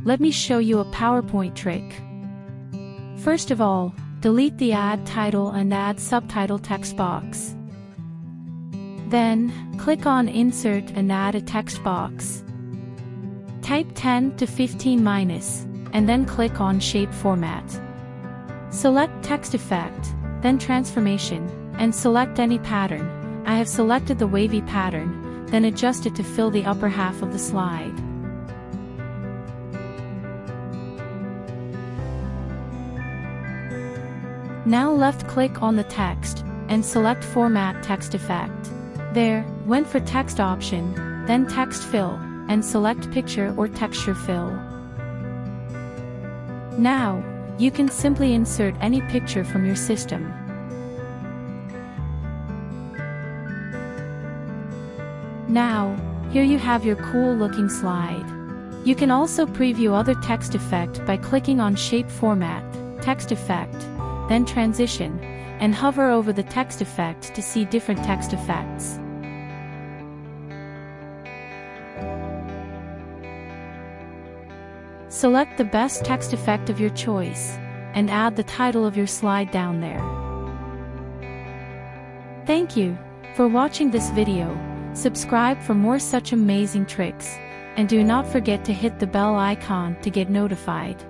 let me show you a PowerPoint trick. First of all, delete the Add Title and Add Subtitle text box. Then, click on Insert and add a text box. Type 10 to 15 minus, and then click on Shape Format. Select Text Effect, then Transformation, and select any pattern. I have selected the wavy pattern, then adjust it to fill the upper half of the slide. Now left-click on the text, and select Format Text Effect. There, went for Text option, then Text Fill, and select Picture or Texture Fill. Now, you can simply insert any picture from your system. Now, here you have your cool-looking slide. You can also preview other text effect by clicking on Shape Format, Text Effect, then Transition, and hover over the text effect to see different text effects. Select the best text effect of your choice, and add the title of your slide down there. Thank you for watching this video. Subscribe for more such amazing tricks, and do not forget to hit the bell icon to get notified.